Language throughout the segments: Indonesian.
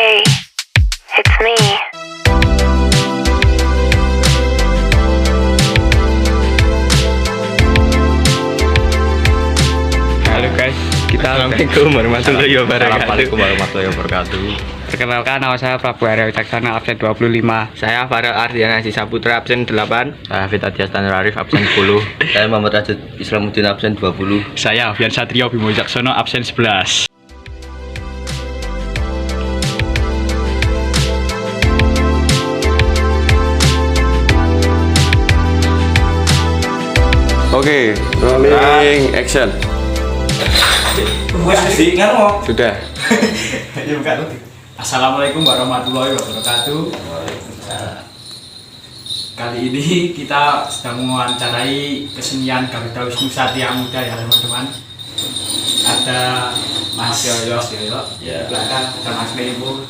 Hey, it's me. Halo guys, Assalamualaikum warahmatullahi wabarakatuh. Assalamualaikum warahmatullahi wabarakatuh. Perkenalkan, nama saya Prabu Arya Wicaksana, absen 25. Saya Farel Ardiana Saputra, absen 8. Saya Hafid Adias Tanur Arif, absen 10. Saya Muhammad Rajat Islamuddin, absen 20. Saya Alfian Satrio Bimo Wijaksono, absen 11. Oke, rolling action. Sudah. Assalamualaikum warahmatullahi wabarakatuh. Kali ini kita sedang mewawancarai kesenian Garuda Wisnu Satria Muda ya teman-teman. Ada Mas Yoyo, Ya. belakang ada Mas Meibu,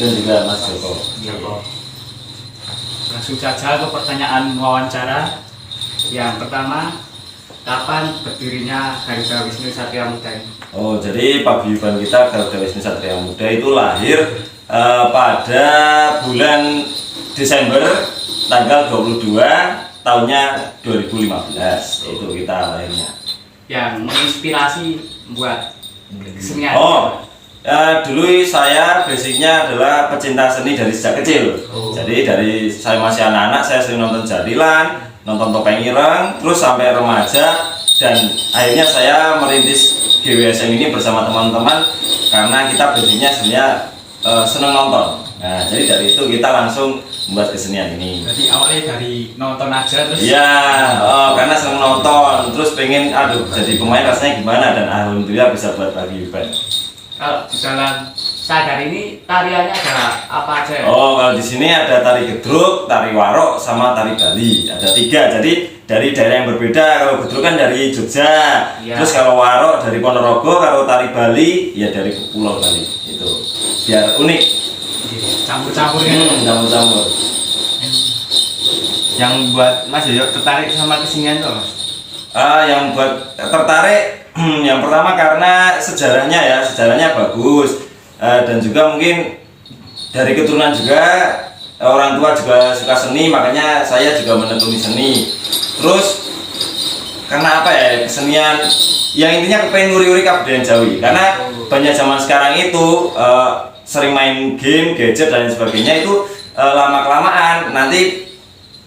Dan juga Mas Joko. Joko. Langsung saja ke pertanyaan wawancara. Yang pertama, kapan berdirinya Garuda Wisnu Satria Muda ini? Oh, jadi paguyuban kita Garuda Wisnu Satria Muda itu lahir pada bulan Desember tanggal 22 tahunnya 2015. Itu kita lahirnya. Yang menginspirasi buat kesenian. Dulu saya basicnya adalah pecinta seni dari sejak kecil. Jadi dari saya masih anak-anak saya sering nonton jarilan, nonton topeng ireng, terus sampai remaja, dan akhirnya saya merintis GWSM ini bersama teman-teman karena kita basicnya sebenarnya senang nonton. Nah, jadi dari itu kita langsung membuat kesenian ini. Jadi awalnya dari nonton aja terus. Iya, karena senang nonton, terus pengen jadi pemain rasanya gimana, dan alhamdulillah bisa buat paguyuban. Kalau di dalam sadar ini tariannya ada apa aja ya? Oh, kalau di sini ada tari gedruk, tari warok, sama tari Bali. Ada 3. Jadi dari daerah yang berbeda. Kalau gedruk kan dari Jogja. Ya. Terus kalau warok dari Ponorogo, kalau tari Bali ya dari Pulau Bali. Itu biar unik. Campur-campur ya. Campur-campur. Yang buat Mas Yoyo tertarik sama kesenian tuh, Mas? Yang buat tertarik, yang pertama karena sejarahnya bagus, dan juga mungkin dari keturunan juga, orang tua juga suka seni, makanya saya juga menekuni seni. Terus karena apa ya, kesenian yang intinya kepengen nguri-nguri kebudayaan Jawi, karena banyak zaman sekarang itu sering main game, gadget dan lain sebagainya, itu lama-kelamaan nanti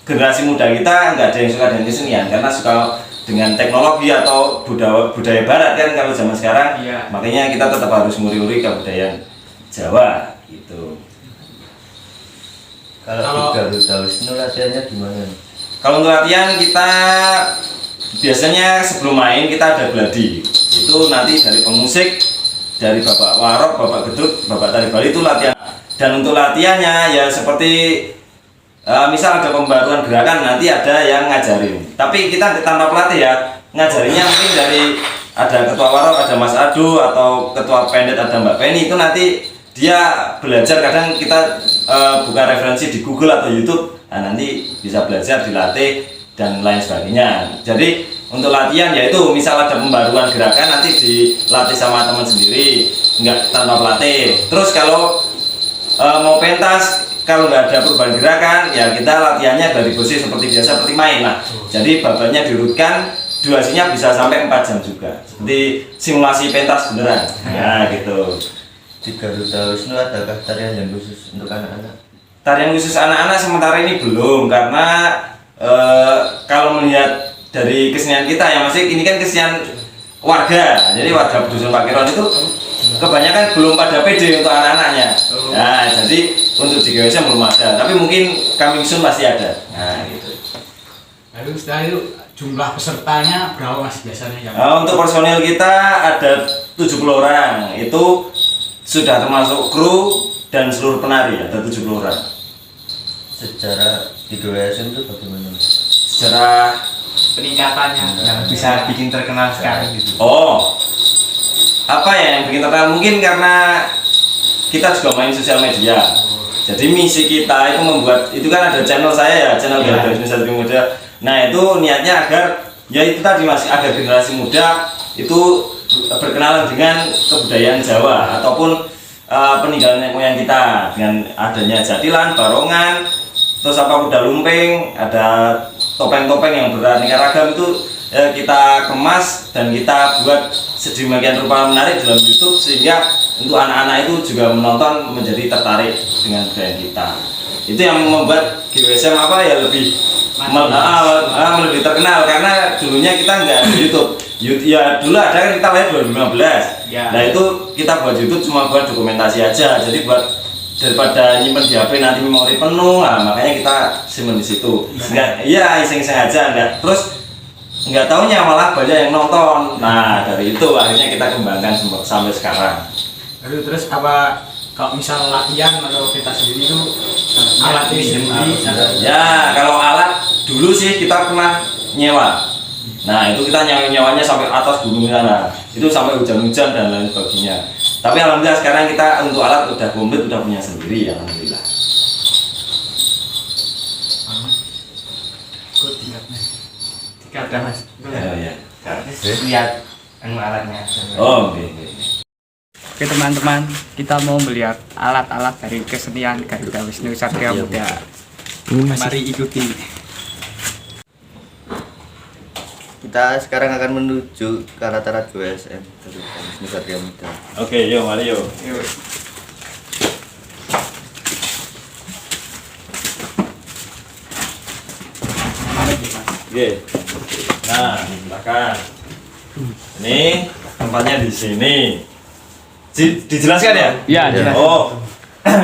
generasi muda kita nggak ada yang suka dengan kesenian karena suka dengan teknologi atau budaya barat kan kalau zaman sekarang. Iya. Makanya kita tetap harus nguri-nguri kebudayaan Jawa gitu. Kalau di Garuda Wisnu latihannya gimana? Kalau untuk latihan kita biasanya sebelum main kita ada gladi. Itu nanti dari pemusik, dari Bapak Warok, Bapak Gedruk, Bapak Tari Bali itu latihan. Dan untuk latihannya ya seperti misal ada pembaruan gerakan, nanti ada yang ngajarin. Tapi kita tanpa pelatih ya, ngajarinya mungkin dari ada ketua warok, ada Mas Adu, atau ketua pendet ada Mbak Penny, itu nanti dia belajar. Kadang kita buka referensi di Google atau YouTube, nah nanti bisa belajar, dilatih dan lain sebagainya. Jadi untuk latihan yaitu misal ada pembaruan gerakan nanti dilatih sama teman sendiri, nggak tanpa pelatih. Terus kalau mau pentas, kalau nggak ada perubahan gerakan, ya kita latihannya dari posisi seperti biasa, seperti main lah. Jadi babaknya diurutkan, durasinya bisa sampai 4 jam juga. Seperti simulasi pentas beneran. Ya gitu. Di Garuda Wisnu adakah tarian yang khusus untuk anak-anak? Tarian khusus anak-anak sementara ini belum, karena kalau melihat dari kesenian kita ya masih ini kan kesenian warga. Jadi warga Dusun Pakiron itu kebanyakan belum pada pede untuk anak-anaknya. Nah, jadi untuk di GWSM belum ada, tapi mungkin coming soon pasti ada. Nah, gitu. Lalu setelah itu jumlah pesertanya berapa Mas biasanya ya? Untuk personil kita ada 70 orang. Itu sudah termasuk kru dan seluruh penari, ada 70 orang. Secara di GWSM itu bagaimana, Mas? Secara Peningkatannya Yang bisa bikin terkenal sekarang gitu. apa ya yang bikin terkenal, mungkin karena kita juga main sosial media. Jadi misi kita itu membuat, itu kan ada channel saya ya, channel Garuda Wisnu Satria Muda. Nah itu niatnya agar, ya itu tadi Mas, agar generasi muda itu berkenalan dengan kebudayaan Jawa, ataupun peninggalan nenek moyang kita dengan adanya jatilan, barongan, terus kuda lumping, ada topeng-topeng yang beraneka ragam itu kita kemas dan kita buat sedemikian rupa menarik dalam YouTube sehingga untuk anak-anak itu juga menonton menjadi tertarik dengan budaya kita. Itu yang membuat GWSM lebih lebih terkenal karena dulunya kita nggak ada YouTube. Ya dulu ada kan kita lahir 2015. Ya. Nah itu kita buat YouTube cuma buat dokumentasi aja. Jadi buat daripada nyimpen di HP nanti memori penuh, makanya kita simpen di situ. Iya iseng-iseng aja enggak. Terus nggak taunya malah banyak yang nonton. Nah dari itu akhirnya kita kembangkan sampai sekarang. Lalu terus apa kalau misal latihan atau kita sendiri itu alat ini sendiri? Ya kalau alat dulu sih kita pernah nyewa. Nah itu kita nyewanya sampai atas gunung sana. Itu sampai hujan-hujan dan lain sebagainya. Tapi alhamdulillah sekarang kita untuk alat udah komplit, udah punya sendiri alhamdulillah. Tiga ada mas. Ya. Lihat alatnya. Oh, oke. Oke teman-teman, kita mau melihat alat-alat dari kesenian Garuda Wisnu Satria Muda. Mari ikuti. Kita sekarang akan menuju ke alat-alat GWSM Garuda Wisnu Satria Muda. Oke, yuk mari yuk. Oke. Nah, silakan. Ini tempatnya di sini. Dijelaskan ya? Ya, jelas. Oh,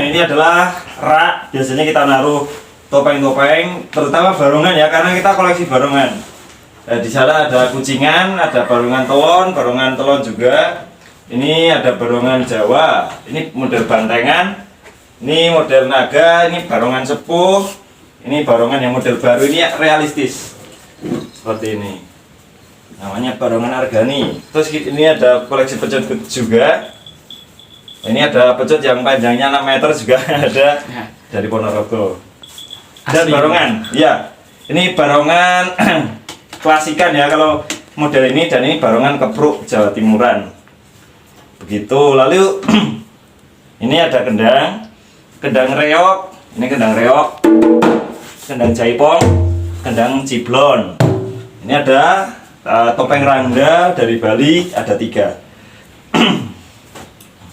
ini adalah rak. Biasanya kita naruh topeng-topeng, terutama barongan ya, karena kita koleksi barongan. Di sana ada kucingan, ada barongan telon juga. Ini ada barongan Jawa. Ini model bantengan. Ini model naga. Ini barongan sepuh. Ini barongan yang model baru. Ini realistis. Seperti ini. Namanya barongan Argani. Terus ini ada koleksi pecut juga. Ini ada pecut yang panjangnya 6 meter juga ada dari Ponorogo. Dan barongan, ya. Ini barongan klasikan ya kalau model ini, dan ini barongan kepruk Jawa Timuran. Begitu. Lalu ini ada kendang reok. Ini kendang reok, kendang jaipong, kendang ciblon. Ini ada topeng rangda dari Bali, ada 3.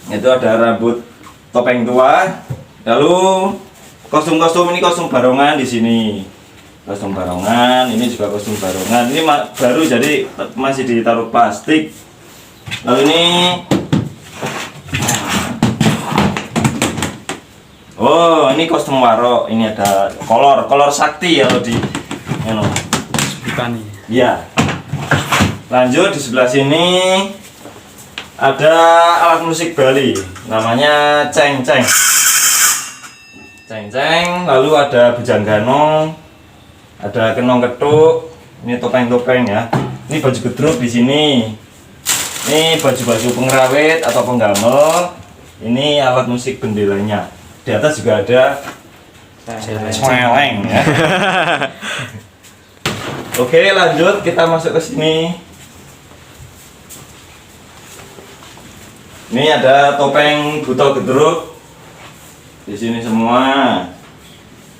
Itu ada rambut topeng tua. Lalu kostum-kostum ini kostum barongan di sini. Kostum barongan, ini juga kostum barongan. Ini baru jadi masih ditaruh plastik. Lalu ini oh, ini kostum warok. Ini ada kolor sakti kalau di Bukan nih. ya. Lanjut di sebelah sini ada alat musik Bali, namanya ceng-ceng. Lalu ada bujanggano, ada kenong ketuk, ini topeng-topeng ya. Ini baju gedruk di sini. Ini baju-baju pengrawit atau penggamel. Ini alat musik bendelanya. Di atas juga ada celeng ya. Oke, lanjut kita masuk ke sini. Ini ada topeng buto gedruk di sini semua.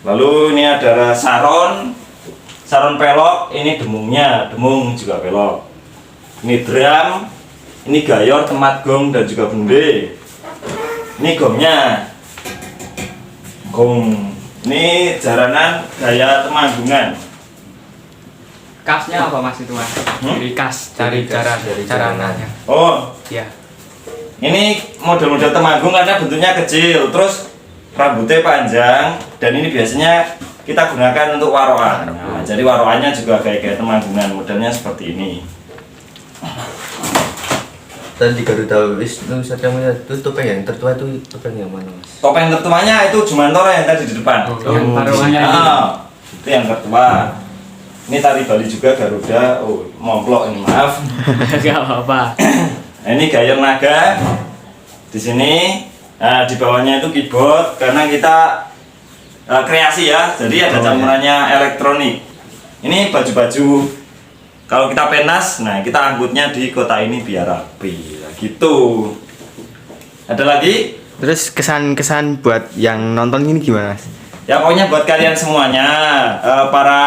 Lalu ini ada saron pelok. Ini demung juga pelok. Ini drum, ini gayor, temat gong dan juga bende. Ini gongnya, gong. Ini jaranan gaya Temanggungan. Kasnya apa mas itu mas? Dari kas, dari carananya. Oh, Ya. ini model-model Temanggung karena bentuknya kecil, terus rambutnya panjang, dan ini biasanya kita gunakan untuk waroan. Nah, jadi waroannya juga kayak Temanggungan, modelnya seperti ini. Dan di Garuda Wisnu Satria Muda itu topeng yang tertua itu topeng yang mana mas? Topeng tertuanya itu Jumantoro yang tadi di depan. Yang barongannya ini. Itu yang tertua. Ini tari Bali juga Garuda. Oh, momplok ini, maaf. Gak apa-apa. Nah, ini gayor naga di sini. Nah, di bawahnya itu keyboard karena kita kreasi ya, jadi ada campurannya elektronik. Ini baju-baju kalau kita penas, nah kita angkutnya di kota ini biar rapi. Nah, gitu. Ada lagi? Terus kesan-kesan buat yang nonton ini gimana, Mas? Ya pokoknya buat kalian semuanya, para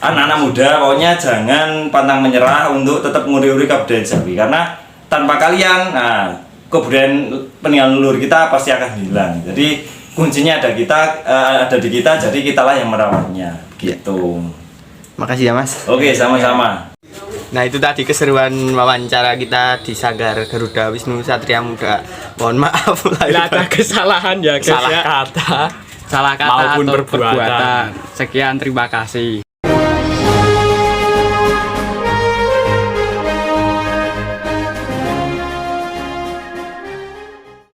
anak-anak muda, pokoknya jangan pantang menyerah untuk tetap nguri-nguri kebudayaan Jawi, karena tanpa kalian, nah, kebudayaan peninggalan leluhur kita pasti akan hilang. Jadi kuncinya ada di kita, jadi kitalah yang merawatnya gitu. Makasih ya, Mas. Oke, sama-sama. Nah, itu tadi keseruan wawancara kita di Sanggar Garuda Wisnu Satria Muda. Mohon maaf Bila ada kesalahan ya guys, salah ya. kata Salah kata Maupun atau perbuatan. Sekian, terima kasih.